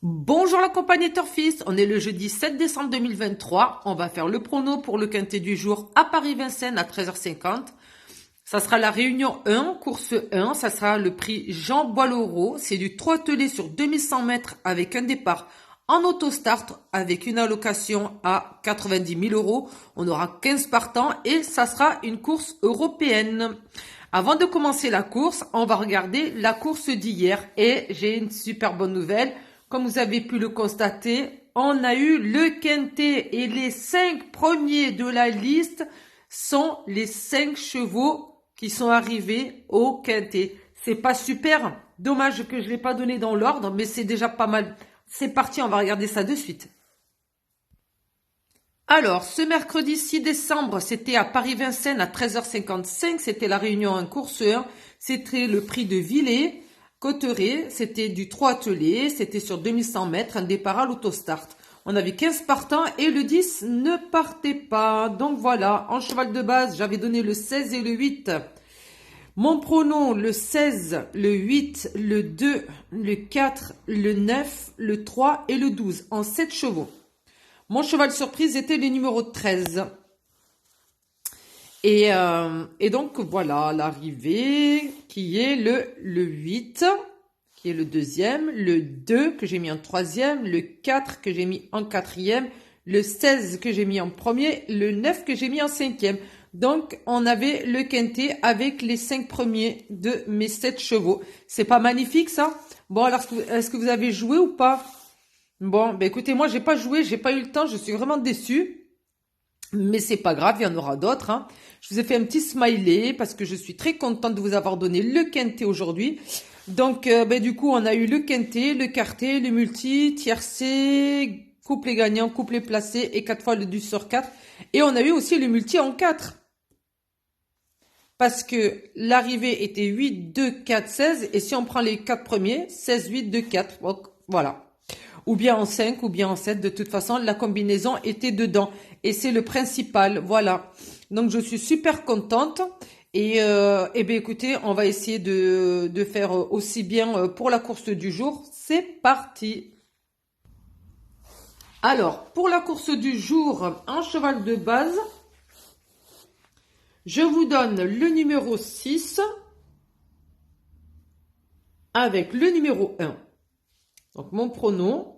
Bonjour l'accompagnateur fils, on est le jeudi 7 décembre 2023, on va faire le prono pour le quintet du jour à Paris-Vincennes à 13h50. Ça sera la réunion 1, course 1, ça sera le prix Jean Boileau, c'est du 3 attelés sur 2100 mètres avec un départ en autostart avec une allocation à 90 000 euros. On aura 15 partants et ça sera une course européenne. Avant de commencer la course, on va regarder la course d'hier et j'ai une super bonne nouvelle. Comme vous avez pu le constater, on a eu le quintet et les 5 premiers de la liste sont les 5 chevaux qui sont arrivés au quintet. C'est pas super, dommage que je l'ai pas donné dans l'ordre, mais c'est déjà pas mal. C'est parti, on va regarder ça de suite. Alors, ce mercredi 6 décembre, c'était à Paris-Vincennes à 13h55, c'était la réunion 1 course 1, c'était le prix de Villers. Cotteret, c'était du 3 attelés, c'était sur 2100 mètres, un départ à l'autostart. On avait 15 partants et le 10 ne partait pas. Donc voilà, en cheval de base, j'avais donné le 16 et le 8. Mon pronom, le 16, le 8, le 2, le 4, le 9, le 3 et le 12 en 7 chevaux. Mon cheval surprise était le numéro 13. Et donc, voilà l'arrivée qui est le 8, qui est le deuxième, le 2 que j'ai mis en troisième, le 4 que j'ai mis en quatrième, le 16 que j'ai mis en premier, le 9 que j'ai mis en cinquième. Donc, on avait le quintet avec les 5 premiers de mes 7 chevaux. C'est pas magnifique, ça? Bon, alors, est-ce que vous avez joué ou pas? Bon, ben écoutez, moi, j'ai pas joué, j'ai pas eu le temps, je suis vraiment déçue. Mais c'est pas grave, il y en aura d'autres. Hein. Je vous ai fait un petit smiley parce que je suis très contente de vous avoir donné le quintet aujourd'hui. Donc, du coup, on a eu le quintet, le quartet, le multi, tiercé, couplet gagnant, couplet placé et 4 fois le 10 sur 4. Et on a eu aussi le multi en 4. Parce que l'arrivée était 8, 2, 4, 16. Et si on prend les 4 premiers, 16, 8, 2, 4. Donc, voilà. Ou bien en 5, ou bien en 7. De toute façon, la combinaison était dedans. Et c'est le principal. Voilà. Donc, je suis super contente. Et bien, écoutez, on va essayer de faire aussi bien pour la course du jour. C'est parti. Alors, pour la course du jour, en cheval de base, je vous donne le numéro 6 avec le numéro 1. Donc, mon pronom,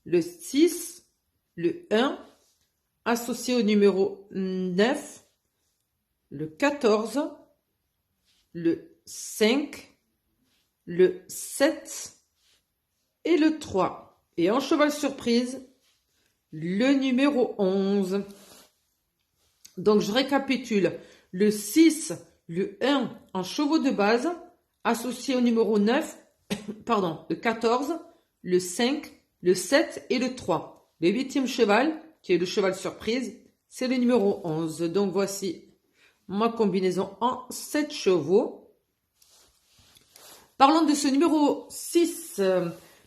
le 6, le 1, associé au numéro 9, le 14, le 5, le 7 et le 3. Et en cheval surprise, le numéro 11. Donc, je récapitule. Le 6, le 1 en chevaux de base, associé au numéro 9, pardon, le 14, le 5, le 7 et le 3. Le 8e cheval, qui est le cheval surprise, c'est le numéro 11. Donc, voici ma combinaison en 7 chevaux. Parlons de ce numéro 6.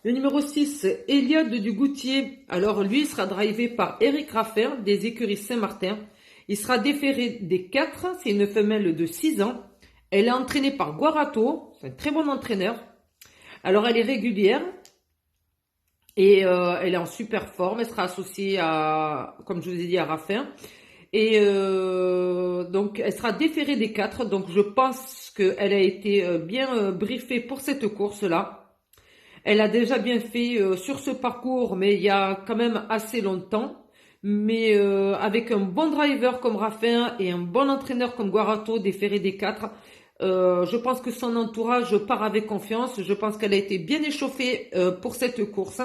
Le numéro 6, Eliade du Goutier. Alors, lui, il sera drivé par Eric Raffin, des écuries Saint-Martin. Il sera déféré des 4. C'est une femelle de 6 ans. Elle est entraînée par Guarato. C'est un très bon entraîneur. Alors, elle est régulière. Et elle est en super forme. Elle sera associée à, comme je vous ai dit, à Raffin. Et donc, elle sera déférée des 4. Donc, je pense qu'elle a été bien briefée pour cette course-là. Elle a déjà bien fait sur ce parcours, mais il y a quand même assez longtemps. Mais avec un bon driver comme Raffin et un bon entraîneur comme Guarato, déféré des 4, je pense que son entourage part avec confiance. Je pense qu'elle a été bien échauffée pour cette course.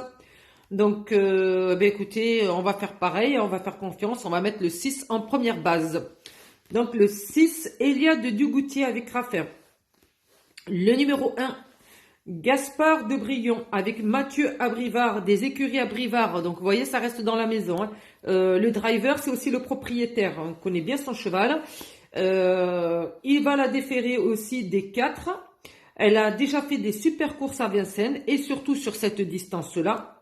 Donc, écoutez, on va faire pareil, on va faire confiance, on va mettre le 6 en première base. Donc, le 6, Eliade Dugoutier avec Raffin. Le numéro 1, Gaspard de Brion avec Mathieu Abrivard, des écuries Abrivard. Donc, vous voyez, ça reste dans la maison. Hein. Le driver, c'est aussi le propriétaire. On connaît bien son cheval. Il va la déférer aussi des 4. Elle a déjà fait des super courses à Vincennes et surtout sur cette distance-là.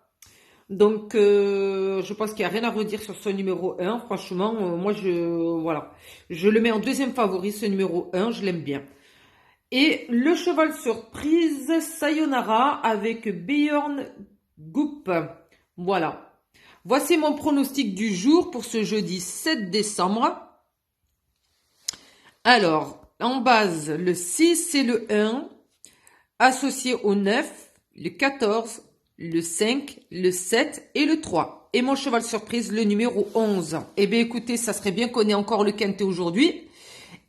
Donc, je pense qu'il n'y a rien à redire sur ce numéro 1. Franchement, moi, voilà. Je le mets en deuxième favori, ce numéro 1. Je l'aime bien. Et le cheval surprise, Sayonara, avec Björn Goup. Voilà. Voici mon pronostic du jour pour ce jeudi 7 décembre. Alors, en base, le 6 et le 1, associé au 9, le 14, le 5, le 7 et le 3. Et mon cheval surprise, le numéro 11. Eh bien, écoutez, ça serait bien qu'on ait encore le quintet aujourd'hui.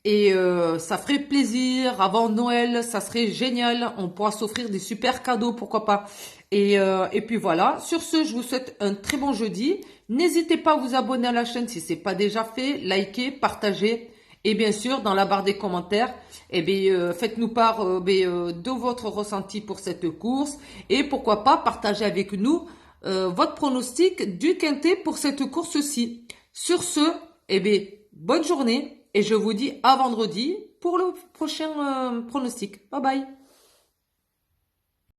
Et ça ferait plaisir, avant Noël, ça serait génial. On pourra s'offrir des super cadeaux, pourquoi pas. Et puis voilà, sur ce, je vous souhaite un très bon jeudi. N'hésitez pas à vous abonner à la chaîne si ce n'est pas déjà fait, liker, partager. Et bien sûr, dans la barre des commentaires, eh bien, faites-nous part de votre ressenti pour cette course. Et pourquoi pas partager avec nous votre pronostic du quintet pour cette course-ci. Sur ce, eh bien, bonne journée. Et je vous dis à vendredi pour le prochain pronostic. Bye bye.